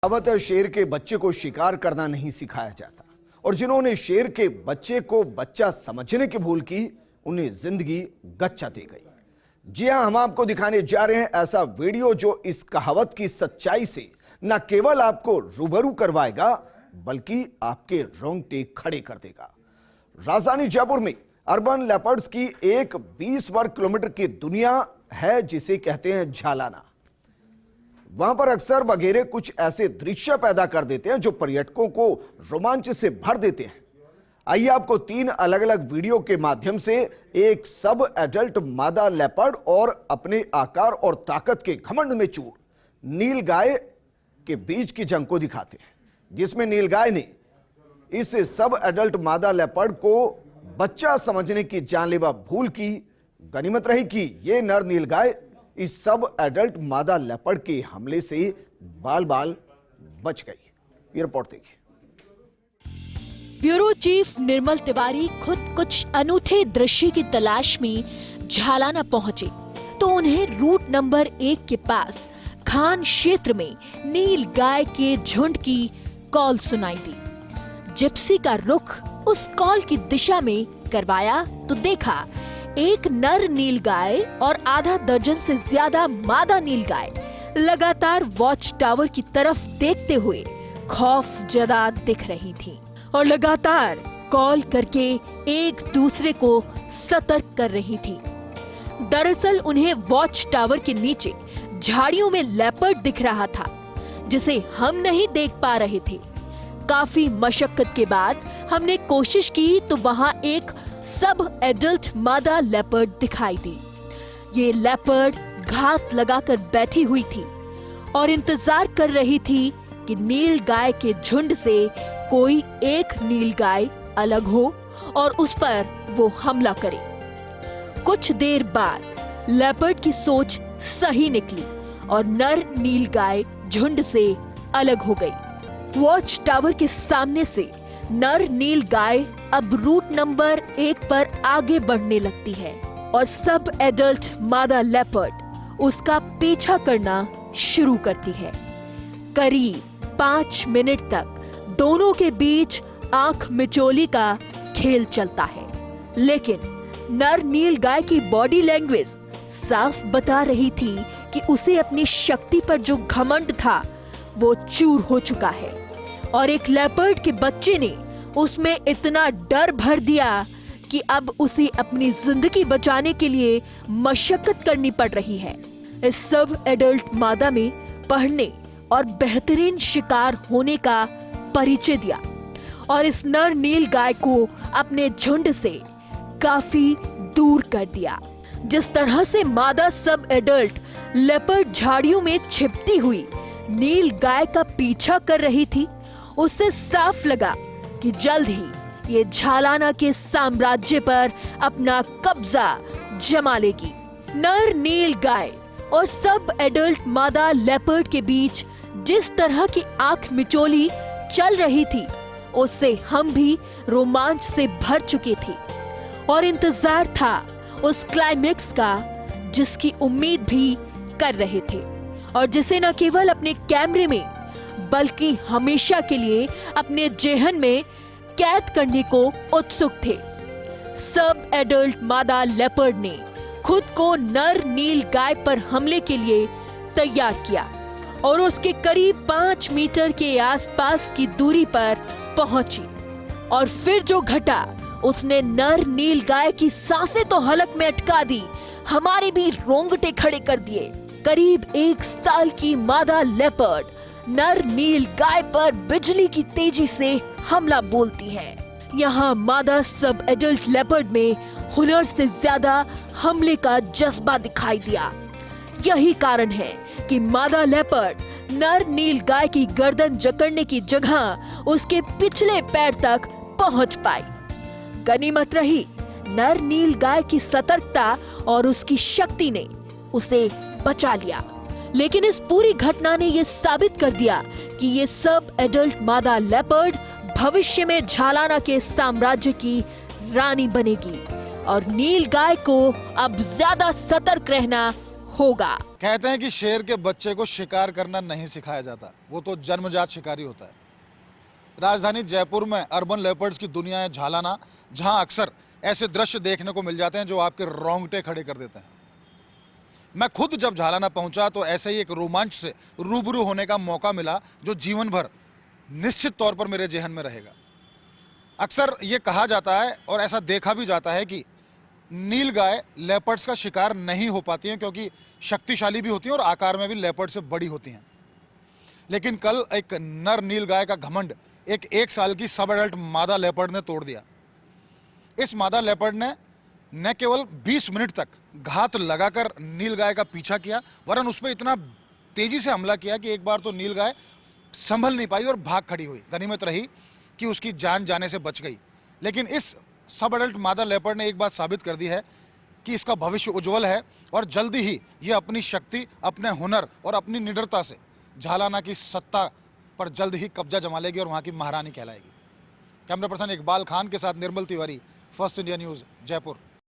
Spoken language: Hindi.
कहावत है, शेर के बच्चे को शिकार करना नहीं सिखाया जाता और जिन्होंने शेर के बच्चे को बच्चा समझने की भूल की उन्हें जिंदगी गच्चा दे गई। जी हां, हम आपको दिखाने जा रहे हैं ऐसा वीडियो जो इस कहावत की सच्चाई से न केवल आपको रूबरू करवाएगा बल्कि आपके रोंगटे खड़े कर देगा। राजधानी जयपुर में अर्बन लेपर्ड्स की एक 20 वर्ग किलोमीटर की दुनिया है जिसे कहते हैं झालाना। वहां पर अक्सर बघेरे कुछ ऐसे दृश्य पैदा कर देते हैं जो पर्यटकों को रोमांच से भर देते हैं। आइए आपको 3 अलग अलग वीडियो के माध्यम से एक सब एडल्ट मादा लेपर्ड और अपने आकार और ताकत के घमंड में चूर नील गाय के बीच की जंग को दिखाते हैं, जिसमें नील गाय ने इस सब एडल्ट मादा लेपर्ड को बच्चा समझने की जानलेवा भूल की। गनीमत रही कि यह नर नील गाय इस सब एडल्ट मादा लेपर्ड के हमले से बाल बाल बच गई। ये रिपोर्ट देखिए। ब्यूरो चीफ निर्मल तिवारी खुद कुछ अनूठे दृश्य की तलाश में झालाना पहुंचे तो उन्हें रूट नंबर 1 के पास खान क्षेत्र में नील गाय के झुंड की कॉल सुनाई दी। जिप्सी का रुख उस कॉल की दिशा में करवाया तो देखा एक नर नील गाय और आधा दर्जन से ज्यादा मादा नील गाय लगातार वॉच टावर की तरफ देखते हुए खौफ जदा दिख रही थीं और लगातार कॉल करके एक दूसरे को सतर्क कर रही थीं। दरअसल उन्हें वॉच टावर के नीचे झाड़ियों में लेपर्ड दिख रहा था जिसे हम नहीं देख पा रहे थे। काफी मशक्कत के बाद हमने कोशिश की तो वहां एक सब एडल्ट मादा लेपर्ड दिखाई दी। ये लेपर्ड घात लगाकर बैठी हुई थी और इंतजार कर रही थी कि नील गाय के झुंड से कोई एक नील गाय अलग हो और उस पर वो हमला करे। कुछ देर बाद लेपर्ड की सोच सही निकली और नर नील गाय झुंड से अलग हो गई। वॉच टावर के सामने से नर नील गाय अब रूट नंबर 1 पर आगे बढ़ने लगती है और सब एडल्ट मादा लेपर्ड उसका पीछा करना शुरू करती है। करीब 5 मिनट तक दोनों के बीच आंख मिचोली का खेल चलता है, लेकिन नर नील गाय की बॉडी लैंग्वेज साफ बता रही थी कि उसे अपनी शक्ति पर जो घमंड था वो चूर हो चुका है और एक लेपर्ड के बच्चे ने उसमें इतना डर भर दिया कि अब उसे अपनी जिंदगी बचाने के लिए मशक्कत करनी पड़ रही है। इस सब एडल्ट मादा में पढ़ने और बेहतरीन शिकार होने का परिचय दिया और इस नर नील गाय को अपने झुंड से काफी दूर कर दिया। जिस तरह से मादा सब एडल्ट लेपर्ड झाड़ियों में छिपती हुई नील गाय का पीछा कर रही थी, उससे साफ लगा कि जल्द ही ये झालाना के साम्राज्य पर अपना कब्जा जमा लेगी। नर नील गाय और सब एडल्ट मादा लेपर्ड के बीच जिस तरह की आंख मिचोली चल रही थी उससे हम भी रोमांच से भर चुके थे और इंतजार था उस क्लाइमेक्स का जिसकी उम्मीद भी कर रहे थे और जिसे न केवल अपने कैमरे में बल्कि हमेशा के लिए अपने जेहन में कैद करने को उत्सुक थे। सब एडल्ट मादा लेपर्ड ने खुद को नर नील गाय पर हमले के लिए तैयार किया और उसके करीब 5 मीटर के आसपास की दूरी पर पहुंची और फिर जो घटा उसने नर नील गाय की सांसें तो हलक में अटका दी, हमारे भी रोंगटे खड़े कर दिए। करीब 1 साल की मादा लेपर्ड नर नील गाय पर बिजली की तेजी से हमला बोलती है। यहाँ मादा सब एडल्ट लेपर्ड में हुनर से ज्यादा हमले का जज्बा दिखाई दिया। यही कारण है कि मादा लेपर्ड नर नील गाय की गर्दन जकड़ने की जगह उसके पिछले पैर तक पहुंच पाई। गनीमत रही नर नील गाय की सतर्कता और उसकी शक्ति ने उसे बचा लिया, लेकिन इस पूरी घटना ने यह साबित कर दिया कि ये सब एडल्ट मादा लेपर्ड भविष्य में झालाना के साम्राज्य की रानी बनेगी और नील गाय को अब ज्यादा सतर्क रहना होगा। कहते हैं कि शेर के बच्चे को शिकार करना नहीं सिखाया जाता, वो तो जन्मजात शिकारी होता है। राजधानी जयपुर में अर्बन लेपर्ड्स की दुनिया है झालाना, जहां अक्सर ऐसे दृश्य देखने को मिल जाते हैं जो आपके रोंगटे खड़े कर देते हैं। मैं खुद जब झालाना पहुंचा तो ऐसे ही एक रोमांच से रूबरू होने का मौका मिला जो जीवन भर निश्चित तौर पर मेरे जेहन में रहेगा। अक्सर ये कहा जाता है और ऐसा देखा भी जाता है कि नीलगाय लेपर्ड्स का शिकार नहीं हो पाती हैं क्योंकि शक्तिशाली भी होती हैं और आकार में भी लेपर्ड से बड़ी होती हैं। लेकिन कल एक नर नीलगाय का घमंड एक साल की सब एडल्ट मादा लेपर्ड ने तोड़ दिया। इस मादा लेपर्ड ने न केवल 20 मिनट तक घात लगाकर नीलगाय का पीछा किया, वरन उस पर इतना तेजी से हमला किया कि एक बार तो नीलगाय संभल नहीं पाई और भाग खड़ी हुई। गनीमत रही कि उसकी जान जाने से बच गई। लेकिन इस सब एडल्ट मादा लेपर्ड ने एक बात साबित कर दी है कि इसका भविष्य उज्जवल है और जल्दी ही ये अपनी शक्ति, अपने हुनर और अपनी निडरता से झालाना की सत्ता पर जल्द ही कब्जा जमा लेगी और वहाँ की महारानी कहलाएगी। कैमरा पर्सन इकबाल खान के साथ Nirmal Tiwari, first India news, Jaipur.